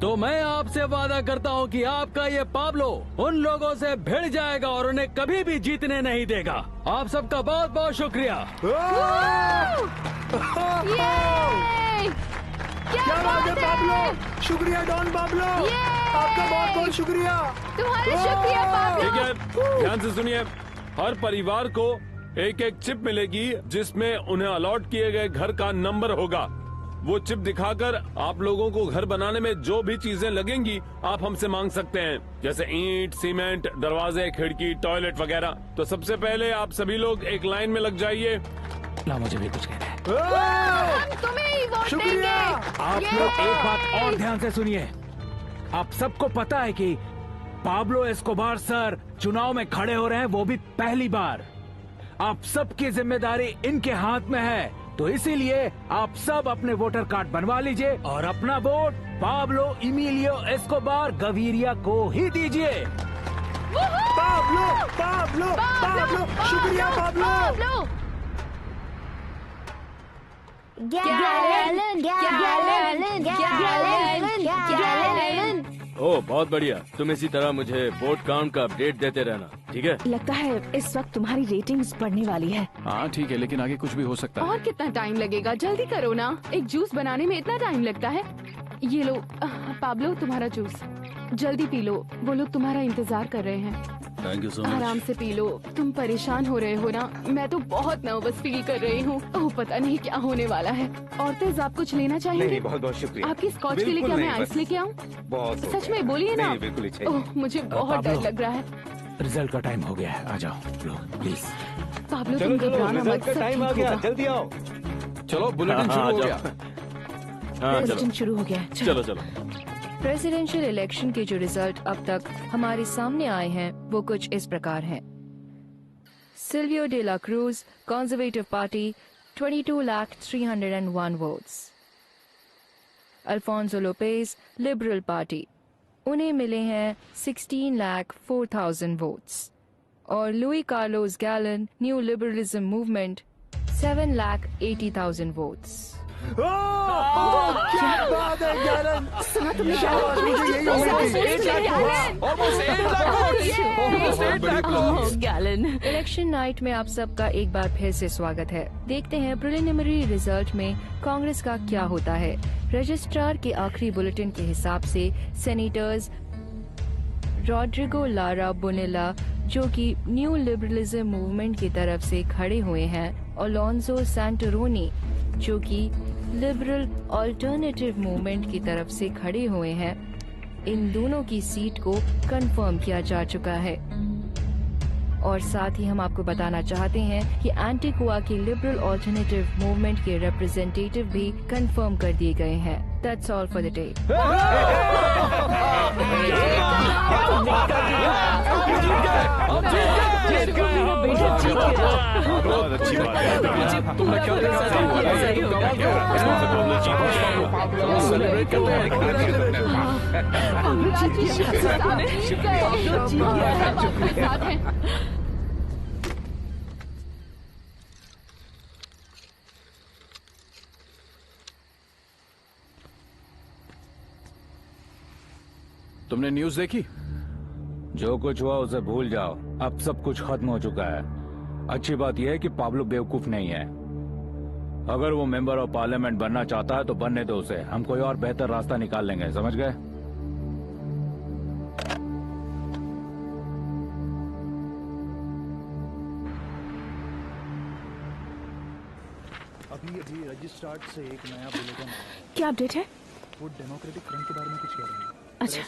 तो मैं आपसे वादा करता हूँ कि आपका ये पाब्लो उन लोगों से भिड़ जाएगा और उन्हें कभी भी जीतने नहीं देगा। आप सबका बहुत बहुत शुक्रिया। क्या बात है पाब्लो, शुक्रिया डॉन पाब्लो, आपका बहुत बहुत शुक्रिया। तुम्हारा शुक्रिया पाब्लो। ठीक है, ध्यान से सुनिए। हर परिवार को एक एक चिप मिलेगी जिसमें उन्हें अलॉट किए गए घर का नंबर होगा। वो चिप दिखाकर आप लोगों को घर बनाने में जो भी चीजें लगेंगी आप हमसे मांग सकते हैं, जैसे ईंट, सीमेंट, दरवाजे, खिड़की, टॉयलेट वगैरह। तो सबसे पहले आप सभी लोग एक लाइन में लग जाइए। ला, मुझे भी कुछ कहना है। हम तुम्हें ही वोट देंगे। आप लोग एक बात और ध्यान से सुनिए। आप सबको पता है कि पाब्लो एस्कोबार सर चुनाव में खड़े हो रहे हैं, वो भी पहली बार। आप सबकी जिम्मेदारी इनके हाथ में है, तो इसीलिए आप सब अपने वोटर कार्ड बनवा लीजिए और अपना वोट पाब्लो इमिलियो एस्कोबार गवीरिया को ही दीजिए। पाब्लो पाब्लो पाब्लो, शुक्रिया पाब्लो। ओह बहुत बढ़िया। तुम इसी तरह मुझे वोट काउंट का अपडेट देते रहना, ठीक है? लगता है इस वक्त तुम्हारी रेटिंग्स बढ़ने वाली है। हाँ ठीक है, लेकिन आगे कुछ भी हो सकता है। और कितना टाइम लगेगा? जल्दी करो ना, एक जूस बनाने में इतना टाइम लगता है। ये लो पाब्लो, तुम्हारा जूस, जल्दी पी लो, वो लोग तुम्हारा इंतजार कर रहे हैं। Thank you so much. आराम से पी लो। तुम परेशान हो रहे हो ना? मैं तो बहुत नर्वस फील कर रही हूँ। ओह पता नहीं क्या होने वाला है। औरतें आप कुछ लेना चाहेंगे? नहीं, बहुत बहुत शुक्रिया। आपकी स्कॉच के लिए क्या मैं आइस लेके आऊँ? बहुत सच में बोलिए ना। बिल्कुल। ओह मुझे बहुत डर लग रहा है। रिजल्ट का टाइम हो गया है, आ जाओ लोग प्लीज। पाब्लो तुम घबराना मत, सब टाइम आ ठीक गया, होगा। जल्दी आओ। चलो बुलेटिन शुरू हो गया। हाँ प्रेसिडेंट शुरू हो गया है। चलो चलो। प्रेसिडेंशियल इलेक्शन के जो रिजल्ट अब तक हमारे सामने आए हैं वो कुछ इस प्रकार हैं। Silvio de la Cruz, conservative party 22,301 votes. Alfonso Lopez, liberal party, उन्हें मिले हैं 16,04,000 वोट्स। और Luis Carlos Galan, new liberalism movement, 7,80,000 votes. क्या बात है गैलन, शाबाश, मुझे यही इलेक्शन नाइट में आप सबका एक बार फिर से स्वागत है। देखते हैं प्रिलिमिनरी रिजल्ट में कांग्रेस का क्या होता है। रजिस्ट्रार के आखिरी बुलेटिन के हिसाब से सेनेटर्स रॉड्रिगो लारा बोनेला, जो कि न्यू लिबरलिज्म मूवमेंट की तरफ से खड़े हुए हैं, अलोंसो सैंटोरोनी, जो कि लिबरल अल्टरनेटिव मूवमेंट की तरफ से खड़े हुए हैं, इन दोनों की सीट को कंफर्म किया जा चुका है। और साथ ही हम आपको बताना चाहते हैं कि एंटीगुआ की लिबरल अल्टरनेटिव मूवमेंट के रिप्रेजेंटेटिव भी कंफर्म कर दिए गए हैं। That's all for the day. बहुत अच्छी बात है। तुमने क्या सेलिब्रेट करते हैं। तुमने न्यूज़ देखी? जो कुछ हुआ उसे भूल जाओ, अब सब कुछ खत्म हो चुका है। अच्छी बात यह है कि पाब्लो बेवकूफ नहीं है। अगर वो मेंबर ऑफ पार्लियामेंट बनना चाहता है तो बनने दो उसे, हम कोई और बेहतर रास्ता निकाल लेंगे, समझ गए? अभी रजिस्ट्रार से एक नया बुलेटिन आया है। क्या अपडेट है? वो डेमोक्रेटिक फ्रंट के बारे में कुछ कह रहे हैं। अच्छा।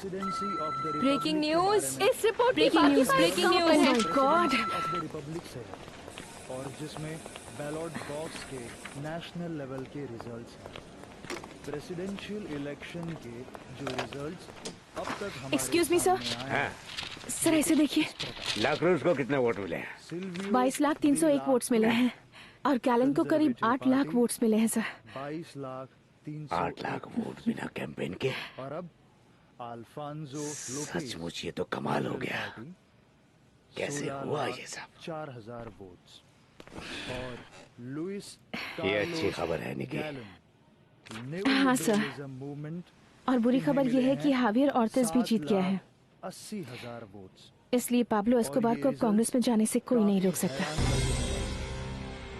ब्रेकिंग न्यूज, इस report breaking news, breaking news. Oh my god. Republic से और जिसमें बैलेट बॉक्स के नेशनल लेवल के रिजल्ट्स हैं। प्रेसिडेंशियल इलेक्शन के जो रिजल्ट्स अब तक हमारे एक्सक्यूज मी सर, सर ऐसे देखिए। लाक्रूज को कितने वोट मिले हैं? 22,301 वोट्स मिले हैं और गैलन को करीब 8 लाख वोट्स मिले हैं सर। 8 लाख वोट बिना कैंपेन के। और अब अल्फोंसो सचमुच ये तो कमाल हो गया। कैसे हुआ ये सब? 4,000 वोट्स। और लुइस ये अच्छी खबर है निकी। हाँ सर। मूवमेंट और बुरी खबर यह है कि हावियर ऑर्टिज भी जीत गया है। 80,000 वोट्स। इसलिए पाब्लो एस्कोबार को अब कांग्रेस में जाने से कोई नहीं रोक सकता।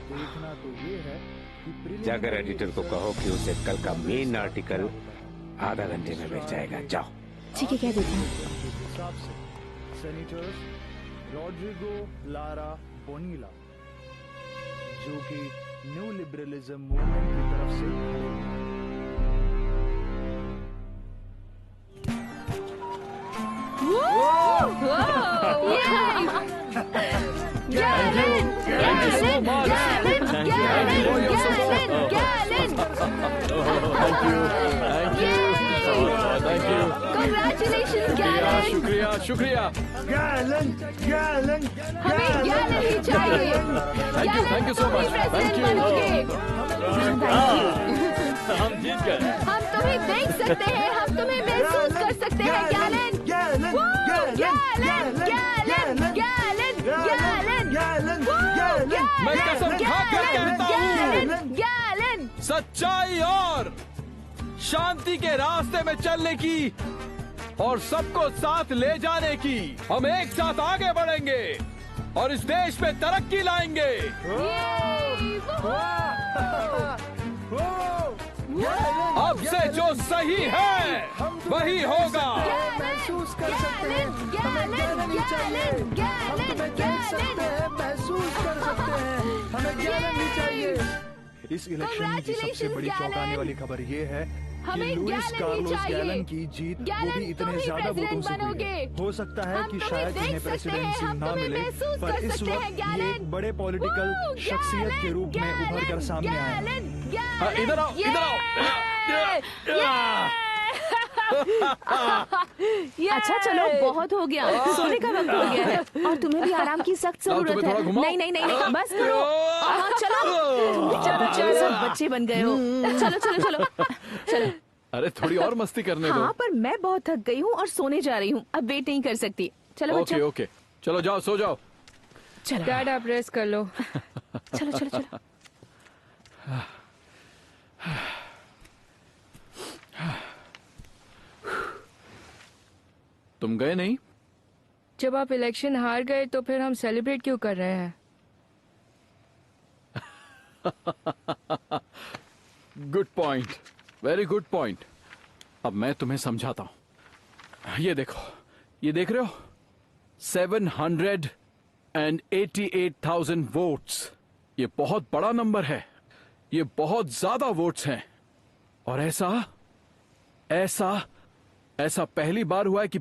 देखना तो ये है कि जाकर एडिटर को कहो कि उसे कल का मेन आर्टिकल आधा घंटे में मिल जाएगा। जाओ। ठीक है, क्या देखना? हिसाब से सेनेटर्स रॉड्रिगो लारा बोनीला, जो कि न्यू लिबरलिज्म मूवमेंट की तरफ से खड़े हैं। शुक्रिया शुक्रिया। गैलन गैलन हमें गैलन ही चाहिए। Thank you so much. Thank you. हम जीत गए। हम तुम्हें देख सकते हैं, हम तुम्हें महसूस कर सकते हैं gallon. Gallon gallon gallon gallon gallon gallon. मैं कसम खाकर कहता हूँ, गैलन सच्चाई और शांति के रास्ते में चलने की और सबको साथ ले जाने की हम एक साथ आगे बढ़ेंगे और इस देश में तरक्की लाएंगे। अब से जो सही है वही होगा। महसूस कर सकते हैं, हमें गैलन ही चाहिए। हम तुम्हें देख सकते हैं, महसूस कर सकते हैं, हमें गैलन ही चाहिए। इस इलेक्शन की सबसे बड़ी चौंकाने वाली खबर ये है कि लुइस कार्लोस गैलन की जीत वो भी इतने ज्यादा वोटों से हुई है। हो सकता है कि शायद इन्हें प्रेसिडेंसी ना मिले, पर इस वक्त ये एक बड़े पॉलिटिकल शख्सियत के रूप में उभर कर सामने आए हैं। इधर आओ, इधर आओ। अच्छा चलो, बहुत हो गया, सोने का वक्त हो गया है और तुम्हें भी आराम की सख्त जरूरत है। नहीं नहीं नहीं नहीं, बस करो। हाँ, चलो चलो चलो, सब बच्चे बन गए हो। चलो चलो चलो चलो। अरे थोड़ी और मस्ती करने दो। हाँ, पर मैं बहुत थक गई हूँ और सोने जा रही हूँ, अब वेट नहीं कर सकती। चलो ओके ओके, चलो जाओ, सो जाओ। चलो डैड, आप रेस्ट कर लो। चलो चलो चलो। तुम गए नहीं? जब आप इलेक्शन हार गए तो फिर हम सेलिब्रेट क्यों कर रहे हैं? Good point, very good point. अब मैं तुम्हें समझाता हूं। ये देखो, ये देख रहे हो, 788,000 वोट्स। ये बहुत बड़ा नंबर है, ये बहुत ज्यादा वोट्स हैं। और ऐसा पहली बार हुआ है कि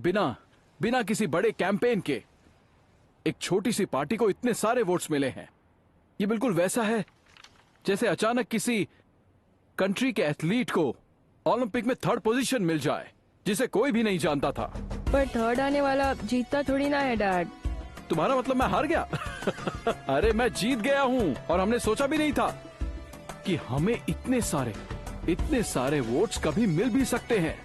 बिना किसी बड़े कैंपेन के एक छोटी सी पार्टी को इतने सारे वोट्स मिले हैं। ये बिल्कुल वैसा है जैसे अचानक किसी कंट्री के एथलीट को ओलंपिक में 3rd पोजीशन मिल जाए, जिसे कोई भी नहीं जानता था। पर 3rd आने वाला जीतता थोड़ी ना है डैड। तुम्हारा मतलब मैं हार गया? अरे मैं जीत गया हूँ, और हमने सोचा भी नहीं था कि हमें इतने सारे वोट्स कभी मिल भी सकते हैं।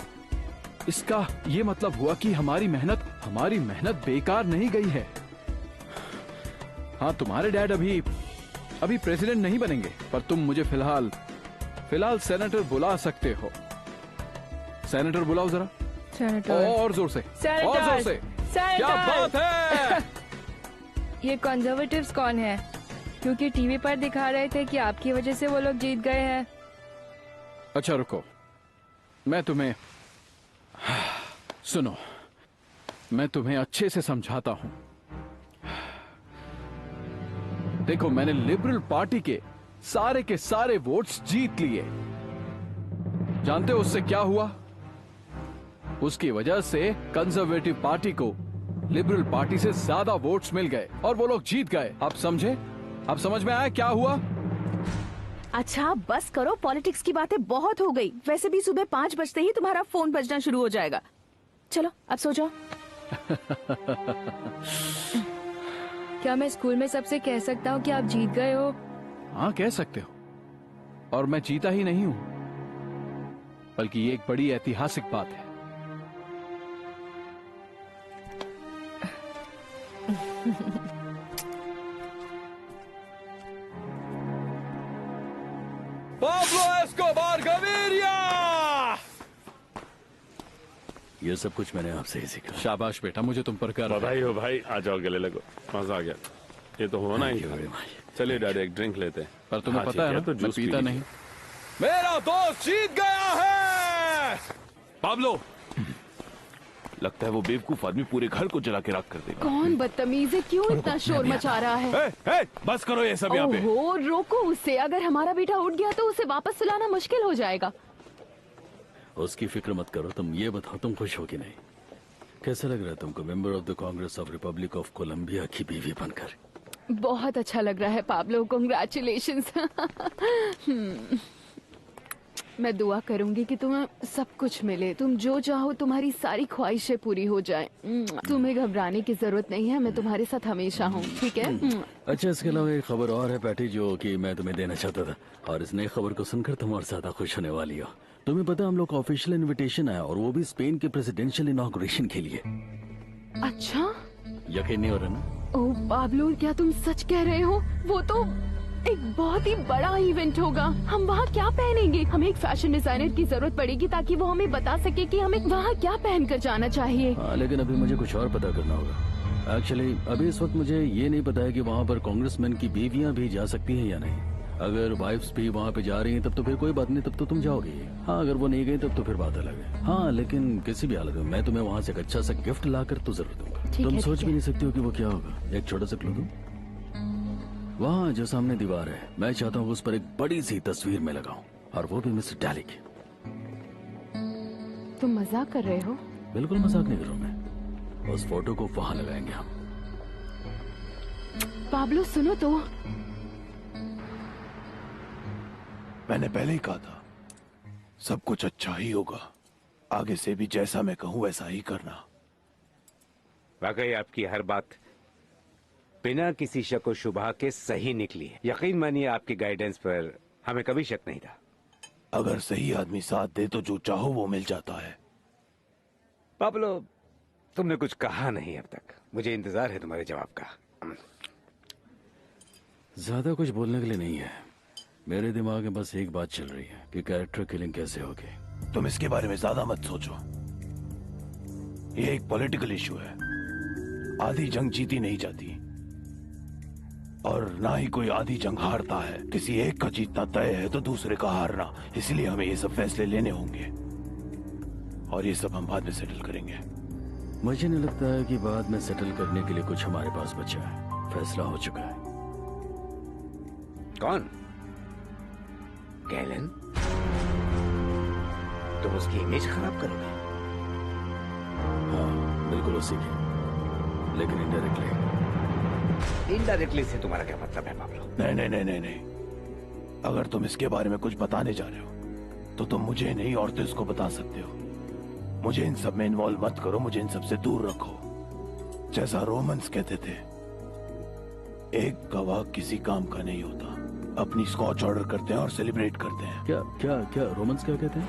इसका ये मतलब हुआ कि हमारी मेहनत बेकार नहीं गई है। हाँ, तुम्हारे डैड अभी प्रेसिडेंट नहीं बनेंगे, पर तुम मुझे फिलहाल सेनेटर बुला सकते हो। सेनेटर बुलाओ जरा। सेनेटर। और जोर से, सेनेटर। और जोर से। क्या बात है? ये कंजर्वेटिव्स कौन है? क्योंकि टीवी पर दिखा रहे थे कि आपकी वजह से वो लोग जीत गए हैं। अच्छा रुको, मैं तुम्हें सुनो, मैं तुम्हें अच्छे से समझाता हूं। देखो, मैंने लिबरल पार्टी के सारे वोट्स जीत लिए। जानते हो उससे क्या हुआ? उसकी वजह से कंजर्वेटिव पार्टी को लिबरल पार्टी से ज्यादा वोट्स मिल गए और वो लोग जीत गए। आप समझे? अब समझ में आया क्या हुआ? अच्छा बस करो, पॉलिटिक्स की बातें बहुत हो गई। वैसे भी सुबह 5 बजते ही तुम्हारा फोन बजना शुरू हो जाएगा। चलो अब सो जाओ। क्या मैं स्कूल में सबसे कह सकता हूँ कि आप जीत गए हो? हाँ, कह सकते हो। और मैं जीता ही नहीं हूँ, बल्कि ये एक बड़ी ऐतिहासिक बात है। Pablo Escobar Gaviria! ये सब कुछ मैंने आपसे ही सीखा। शाबाश बेटा, मुझे तुम पर गर्व है। बधाई हो भाई, आ जाओ गले लगो, मजा आ गया। ये तो होना ही था। चलिए डैडी एक ड्रिंक लेते हैं। पर तुम्हें हाँ, पता है ठीक ना, तो मैं जूस पीता पी नहीं। मेरा दोस्त जीत गया है। पाब्लो, लगता है वो बेवकूफ आदमी पूरे घर को जला के राख कर देगा। कौन बदतमीज है, क्यों इतना शोर मचा रहा है? बस करो ये सब यहाँ पे। ओहो, रोको उसे। अगर हमारा बेटा उठ गया तो उसे वापस सुलाना मुश्किल हो जाएगा। उसकी फिक्र मत करो। तुम ये बताओ, तुम खुश हो कि नहीं? कैसा लग रहा है तुमको member of the Congress of Republic of Colombia की बीवी बनकर? बहुत अच्छा लग रहा है पाब्लो, कांग्रेचुलेशंस। मैं दुआ करूंगी कि तुम्हें सब कुछ मिले, तुम जो चाहो, तुम्हारी सारी ख्वाहिशें पूरी हो जाएं। तुम्हें घबराने की जरूरत नहीं है, मैं तुम्हारे साथ हमेशा हूँ, ठीक है? अच्छा, इसके अलावा एक खबर और है पैटी, जो कि मैं तुम्हें देना चाहता था, और इस नई खबर को सुनकर तुम और ज्यादा खुश होने वाली हो। तुम्हें पता है, हम लोग का ऑफिशियल इनविटेशन आया, और वो भी स्पेन के प्रेसिडेंशियल इनॉग्रेशन के लिए। अच्छा, यकीन नहीं हो रहा ना? ओह पाब्लो, क्या तुम सच कह रहे हो? वो तो एक बहुत ही बड़ा इवेंट होगा। हम वहाँ क्या पहनेंगे? हमें एक फैशन डिजाइनर की जरूरत पड़ेगी ताकि वो हमें बता सके कि हमें वहाँ क्या पहनकर जाना चाहिए। हाँ, लेकिन अभी मुझे कुछ और पता करना होगा। एक्चुअली अभी इस वक्त मुझे ये नहीं पता है कि वहाँ पर कांग्रेसमैन की बीवियाँ भी जा सकती हैं या नहीं। अगर वाइफ्स भी वहाँ पे जा रही हैं तब तो फिर कोई बात नहीं, तब तो तुम जाओगी। हाँ, अगर वो नहीं गई तब तो फिर बात अलग है। हाँ, लेकिन किसी भी हालत में मैं तुम्हें वहाँ से एक अच्छा सा गिफ्ट ला कर तो जरूर दूंगा। तुम सोच भी नहीं सकती हो कि वो क्या होगा। एक छोटा सा क्लू दूं? वहाँ जो सामने दीवार है, मैं चाहता हूँ उस पर एक बड़ी सी तस्वीर में लगाऊं, और वो भी मिस्टर डैली की। तुम मजाक कर रहे हो? बिल्कुल मजाक नहीं कर रहा मैं। उस फोटो को वहाँ लगाएंगे हम। पाब्लो सुनो तो। मैंने पहले ही कहा था, सब कुछ अच्छा ही होगा। आगे से भी जैसा मैं कहूँ वैसा ही करना। वाकई आपकी हर बात बिना किसी शक व शुबा के सही निकली है। यकीन मानिए, आपकी गाइडेंस पर हमें कभी शक नहीं था। अगर सही आदमी साथ दे तो जो चाहो वो मिल जाता है। पाब्लो, तुमने कुछ कहा नहीं अब तक। मुझे इंतजार है तुम्हारे जवाब का। ज्यादा कुछ बोलने के लिए नहीं है। मेरे दिमाग में बस एक बात चल रही है कि कैरेक्टर किलिंग कैसे होगी। तुम इसके बारे में ज्यादा मत सोचो। ये एक पॉलिटिकल इशू है। आधी जंग जीती नहीं जाती, और ना ही कोई आधी जंग हारता है। किसी एक का जीतना तय है तो दूसरे का हारना। इसलिए हमें ये सब फैसले लेने होंगे, और ये सब हम बाद में सेटल करेंगे। मुझे नहीं लगता है कि बाद में सेटल करने के लिए कुछ हमारे पास बचा है। फैसला हो चुका है। कौन? गैलन? तुम उसकी इमेज खराब करोगे? हाँ, बिल्कुल उसी की, लेकिन इनडायरेक्टली। इनडायरेक्टली से तुम्हारा क्या मतलब है पाब्लो? नहीं नहीं नहीं नहीं नहीं। अगर तुम इसके बारे में कुछ बताने जा रहे हो तो तुम मुझे नहीं और तो इसको बता सकते हो। मुझे इन सब में इन्वॉल्व मत करो, मुझे इन सब से दूर रखो। जैसा रोमन्स कहते थे, एक गवाह किसी काम का नहीं होता। अपनी स्कॉच ऑर्डर करते हैं और सेलिब्रेट करते हैं। क्या क्या क्या रोमन्स क्या कहते हैं?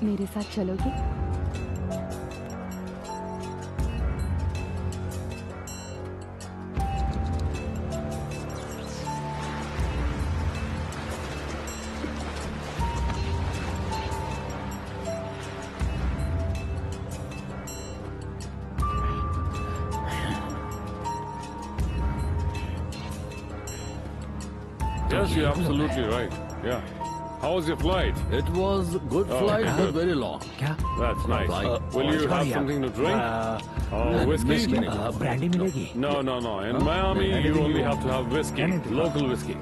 मेरे साथ चलोगे? Yes, you're absolutely right. Yeah. How was your flight? It was good flight, but very long. क्या? That's nice. Will you have something to drink? Whiskey? Brandy मिलेगी? No, no, no. In Miami, you only have to have whiskey, local whiskey.